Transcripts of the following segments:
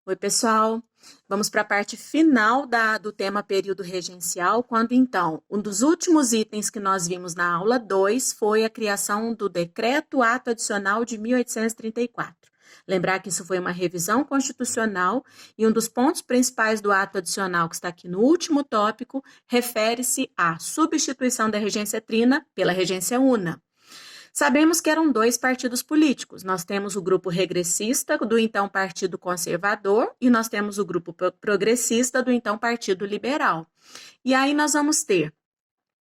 Oi, pessoal. Vamos para a parte final do tema período regencial, quando então, um dos últimos itens que nós vimos na aula 2 foi a criação do Decreto-Ato Adicional de 1834. Lembrar que isso foi uma revisão constitucional e um dos pontos principais do ato adicional, que está aqui no último tópico, refere-se à substituição da regência trina pela regência una. Sabemos que eram dois partidos políticos. Nós temos o grupo regressista do então Partido Conservador e nós temos o grupo progressista do então Partido Liberal. E aí nós vamos ter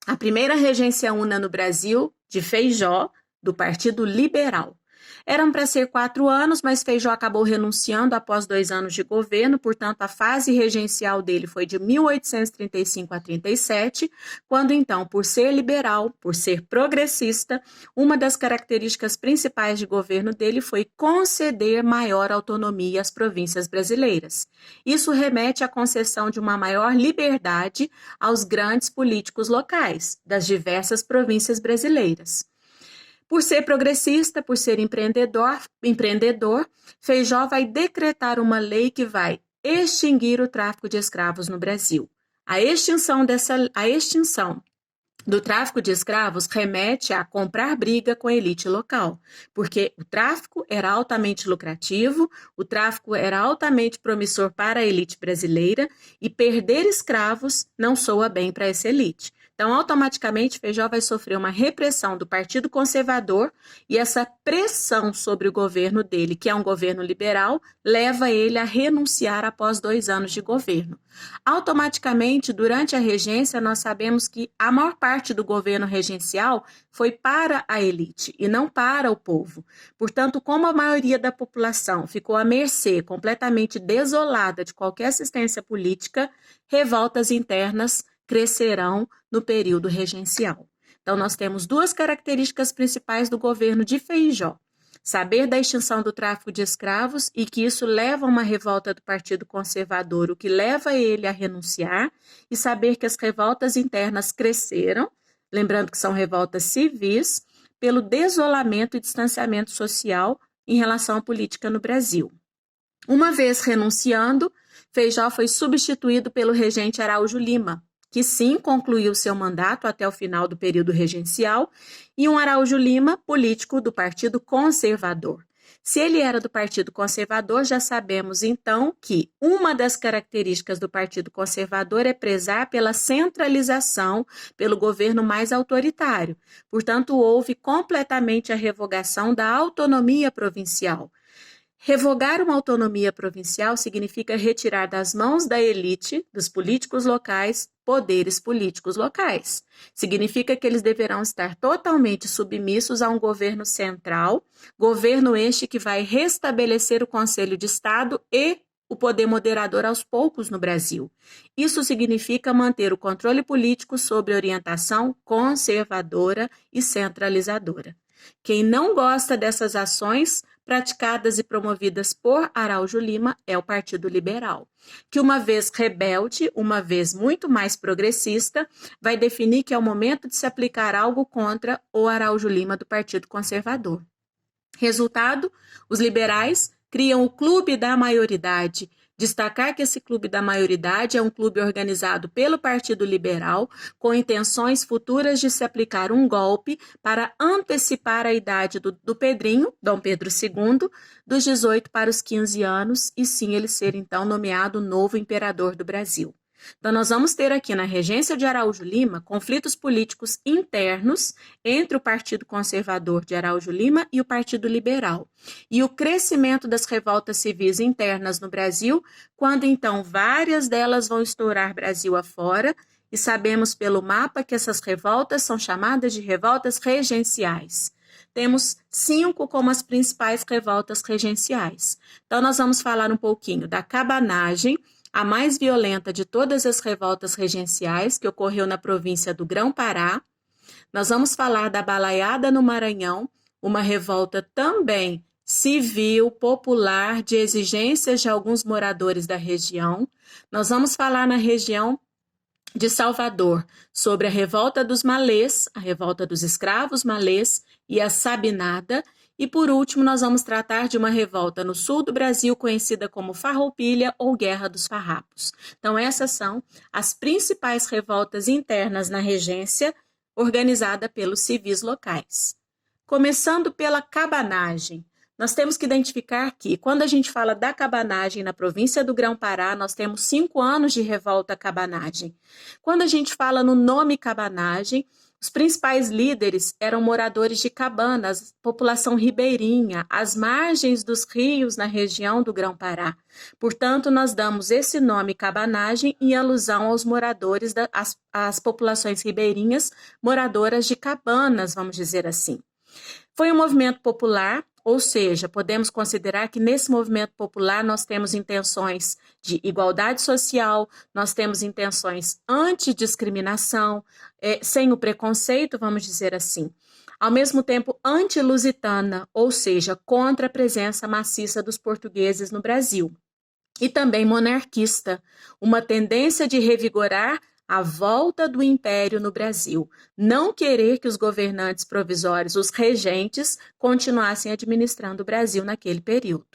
a primeira regência una no Brasil de Feijó, do Partido Liberal. Eram para ser 4 anos, mas Feijó acabou renunciando após 2 anos de governo, portanto, a fase regencial dele foi de 1835 a 37, quando então, por ser liberal, por ser progressista, uma das características principais de governo dele foi conceder maior autonomia às províncias brasileiras. Isso remete à concessão de uma maior liberdade aos grandes políticos locais das diversas províncias brasileiras. Por ser progressista, por ser empreendedor, Feijó vai decretar uma lei que vai extinguir o tráfico de escravos no Brasil. A extinção do tráfico de escravos remete a comprar briga com a elite local, porque o tráfico era altamente lucrativo, o tráfico era altamente promissor para a elite brasileira e perder escravos não soa bem para essa elite. Então, automaticamente, Feijó vai sofrer uma repressão do Partido Conservador e essa pressão sobre o governo dele, que é um governo liberal, leva ele a renunciar após 2 anos de governo. Automaticamente, durante a regência, nós sabemos que a maior parte do governo regencial foi para a elite e não para o povo. Portanto, como a maioria da população ficou à mercê, completamente desolada de qualquer assistência política, revoltas internas crescerão no período regencial. Então, nós temos 2 características principais do governo de Feijó. Saber da extinção do tráfico de escravos e que isso leva a uma revolta do Partido Conservador, o que leva ele a renunciar, e saber que as revoltas internas cresceram, lembrando que são revoltas civis, pelo desolamento e distanciamento social em relação à política no Brasil. Uma vez renunciando, Feijó foi substituído pelo regente Araújo Lima, que sim concluiu seu mandato até o final do período regencial, e um Araújo Lima, político do Partido Conservador. Se ele era do Partido Conservador, já sabemos então que uma das características do Partido Conservador é prezar pela centralização, pelo governo mais autoritário. Portanto, houve completamente a revogação da autonomia provincial. Revogar uma autonomia provincial significa retirar das mãos da elite, dos políticos locais, poderes políticos locais. Significa que eles deverão estar totalmente submissos a um governo central, governo este que vai restabelecer o Conselho de Estado e o poder moderador aos poucos no Brasil. Isso significa manter o controle político sobre orientação conservadora e centralizadora. Quem não gosta dessas ações praticadas e promovidas por Araújo Lima é o Partido Liberal, que uma vez rebelde, uma vez muito mais progressista, vai definir que é o momento de se aplicar algo contra o Araújo Lima do Partido Conservador. Resultado, os liberais criam o Clube da Maioridade. Destacar que esse Clube da Maioridade é um clube organizado pelo Partido Liberal com intenções futuras de se aplicar um golpe para antecipar a idade do Pedrinho, Dom Pedro II, dos 18 para os 15 anos e sim ele ser então nomeado novo imperador do Brasil. Então, nós vamos ter aqui na regência de Araújo Lima conflitos políticos internos entre o Partido Conservador de Araújo Lima e o Partido Liberal. E o crescimento das revoltas civis internas no Brasil, quando então várias delas vão estourar Brasil afora, e sabemos pelo mapa que essas revoltas são chamadas de revoltas regenciais. Temos 5 como as principais revoltas regenciais. Então, nós vamos falar um pouquinho da cabanagem, a mais violenta de todas as revoltas regenciais, que ocorreu na província do Grão-Pará. Nós vamos falar da Balaiada no Maranhão, uma revolta também civil, popular, de exigências de alguns moradores da região. Nós vamos falar na região de Salvador sobre a revolta dos malês, a revolta dos escravos malês e a sabinada, E por último, nós vamos tratar de uma revolta no sul do Brasil, conhecida como Farroupilha ou Guerra dos Farrapos. Então, essas são as principais revoltas internas na regência, organizada pelos civis locais. Começando pela cabanagem. Nós temos que identificar que, quando a gente fala da cabanagem na província do Grão-Pará, nós temos 5 anos de revolta cabanagem. Quando a gente fala no nome cabanagem, os principais líderes eram moradores de cabanas, população ribeirinha, às margens dos rios na região do Grão-Pará. Portanto, nós damos esse nome cabanagem em alusão aos moradores, às populações ribeirinhas, moradoras de cabanas, vamos dizer assim. Foi um movimento popular, ou seja, podemos considerar que nesse movimento popular nós temos intenções de igualdade social, nós temos intenções antidiscriminação, sem o preconceito, vamos dizer assim. Ao mesmo tempo, anti-lusitana, ou seja, contra a presença maciça dos portugueses no Brasil. E também monarquista, uma tendência de revigorar a volta do império no Brasil, não querer que os governantes provisórios, os regentes, continuassem administrando o Brasil naquele período.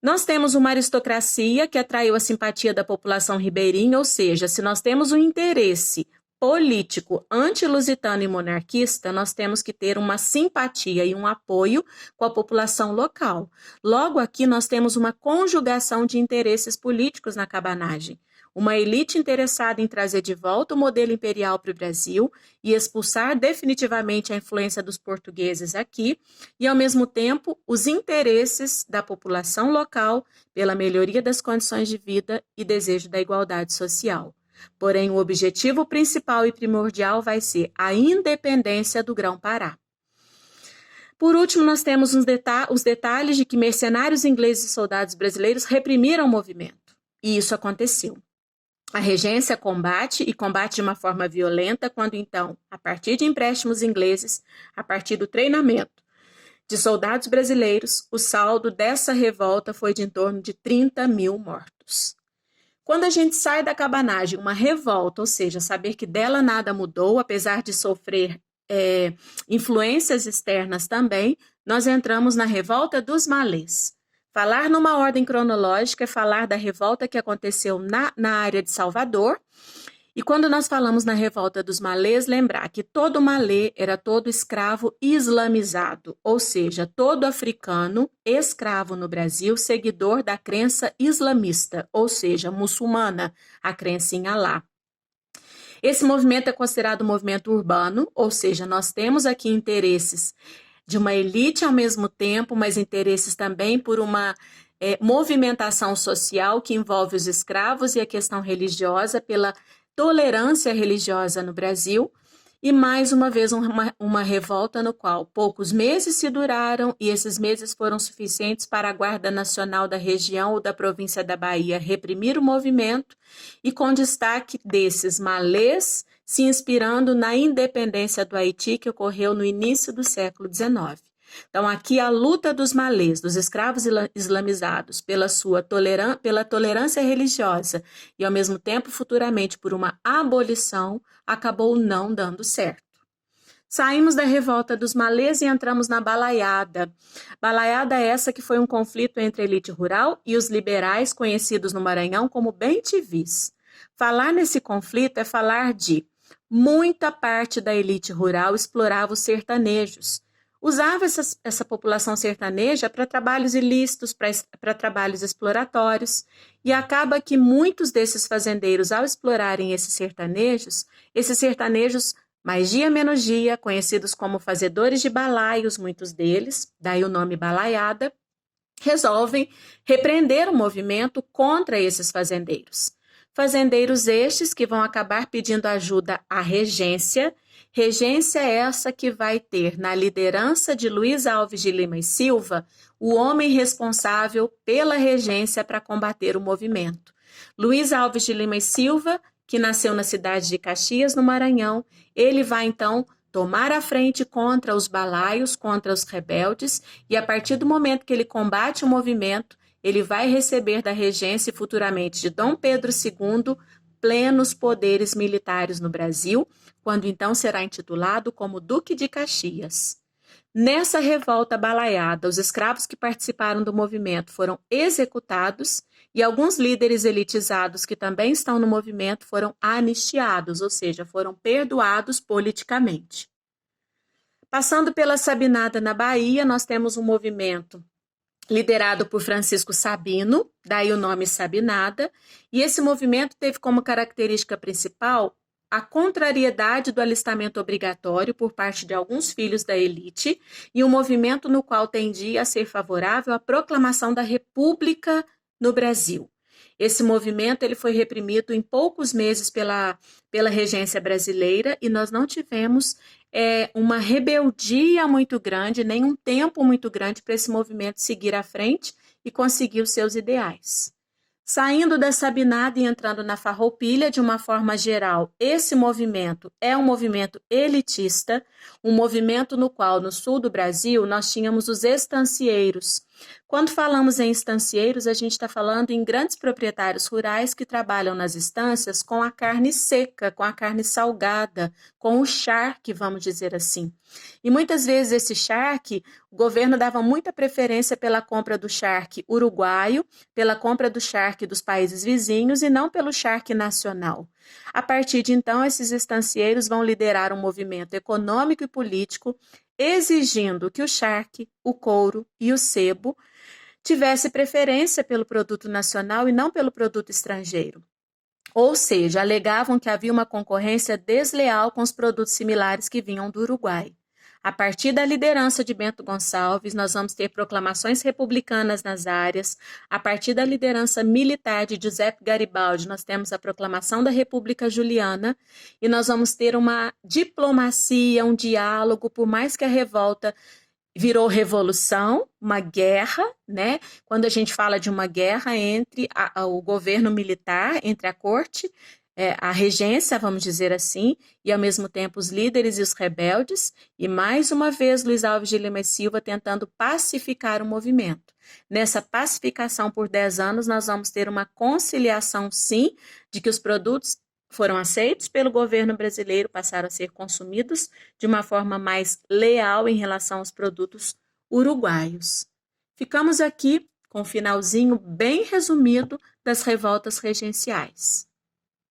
Nós temos uma aristocracia que atraiu a simpatia da população ribeirinha, ou seja, se nós temos um interesse político anti-lusitano e monarquista, nós temos que ter uma simpatia e um apoio com a população local. Logo aqui nós temos uma conjugação de interesses políticos na cabanagem. Uma elite interessada em trazer de volta o modelo imperial para o Brasil e expulsar definitivamente a influência dos portugueses aqui, e, ao mesmo tempo, os interesses da população local pela melhoria das condições de vida e desejo da igualdade social. Porém, o objetivo principal e primordial vai ser a independência do Grão-Pará. Por último, nós temos os detalhes de que mercenários ingleses e soldados brasileiros reprimiram o movimento, e isso aconteceu. A regência combate de uma forma violenta quando, então, a partir de empréstimos ingleses, a partir do treinamento de soldados brasileiros, o saldo dessa revolta foi de em torno de 30 mil mortos. Quando a gente sai da cabanagem, uma revolta, ou seja, saber que dela nada mudou, apesar de sofrer influências externas também, nós entramos na revolta dos malês. Falar numa ordem cronológica é falar da revolta que aconteceu na área de Salvador. E quando nós falamos na revolta dos malês, lembrar que todo malê era todo escravo islamizado, ou seja, todo africano escravo no Brasil, seguidor da crença islamista, ou seja, muçulmana, a crença em Alá. Esse movimento é considerado um movimento urbano, ou seja, nós temos aqui interesses de uma elite ao mesmo tempo, mas interesses também por uma movimentação social que envolve os escravos e a questão religiosa, pela tolerância religiosa no Brasil, e mais uma vez uma revolta no qual poucos meses se duraram e esses meses foram suficientes para a Guarda Nacional da região ou da província da Bahia reprimir o movimento, e com destaque desses malês se inspirando na independência do Haiti, que ocorreu no início do século XIX. Então, aqui a luta dos malês, dos escravos islamizados, pela tolerância religiosa e, ao mesmo tempo, futuramente, por uma abolição, acabou não dando certo. Saímos da revolta dos malês e entramos na balaiada. Balaiada essa que foi um conflito entre a elite rural e os liberais, conhecidos no Maranhão como bem-te-vis. Falar nesse conflito é falar de muita parte da elite rural explorava os sertanejos. Usava essa população sertaneja para trabalhos ilícitos, para trabalhos exploratórios, e acaba que muitos desses fazendeiros, ao explorarem esses sertanejos, mais dia menos dia, conhecidos como fazedores de balaios, muitos deles, daí o nome balaiada, resolvem repreender o movimento contra esses fazendeiros. Fazendeiros estes que vão acabar pedindo ajuda à regência essa que vai ter na liderança de Luiz Alves de Lima e Silva o homem responsável pela regência para combater o movimento. Luiz Alves de Lima e Silva, que nasceu na cidade de Caxias, no Maranhão, ele vai então tomar a frente contra os balaios, contra os rebeldes, e a partir do momento que ele combate o movimento, ele vai receber da regência e futuramente de Dom Pedro II plenos poderes militares no Brasil, quando então será intitulado como Duque de Caxias. Nessa revolta balaiada, os escravos que participaram do movimento foram executados e alguns líderes elitizados que também estão no movimento foram anistiados, ou seja, foram perdoados politicamente. Passando pela Sabinada na Bahia, nós temos um movimento liderado por Francisco Sabino, daí o nome Sabinada, e esse movimento teve como característica principal a contrariedade do alistamento obrigatório por parte de alguns filhos da elite e um movimento no qual tendia a ser favorável à proclamação da República no Brasil. Esse movimento ele foi reprimido em poucos meses pela regência brasileira e nós não tivemos uma rebeldia muito grande, nem um tempo muito grande para esse movimento seguir à frente e conseguir os seus ideais. Saindo da Sabinada e entrando na Farroupilha, de uma forma geral, esse movimento é um movimento elitista, um movimento no qual, no sul do Brasil, nós tínhamos os estancieiros. Quando falamos em estancieiros, a gente está falando em grandes proprietários rurais que trabalham nas estâncias com a carne seca, com a carne salgada, com o charque, vamos dizer assim. E muitas vezes esse charque, o governo dava muita preferência pela compra do charque uruguaio, pela compra do charque dos países vizinhos e não pelo charque nacional. A partir de então, esses estancieiros vão liderar um movimento econômico e político exigindo que o charque, o couro e o sebo tivesse preferência pelo produto nacional e não pelo produto estrangeiro. Ou seja, alegavam que havia uma concorrência desleal com os produtos similares que vinham do Uruguai. A partir da liderança de Bento Gonçalves, nós vamos ter proclamações republicanas nas áreas. A partir da liderança militar de Giuseppe Garibaldi, nós temos a proclamação da República Juliana e nós vamos ter uma diplomacia, um diálogo, por mais que a revolta virou revolução, uma guerra, né? Quando a gente fala de uma guerra entre o governo militar, entre a corte, a regência, vamos dizer assim, e ao mesmo tempo os líderes e os rebeldes, e mais uma vez Luiz Alves de Lima e Silva tentando pacificar o movimento. Nessa pacificação por 10 anos, nós vamos ter uma conciliação, sim, de que os produtos foram aceitos pelo governo brasileiro, passaram a ser consumidos de uma forma mais leal em relação aos produtos uruguaios. Ficamos aqui com um finalzinho bem resumido das revoltas regenciais.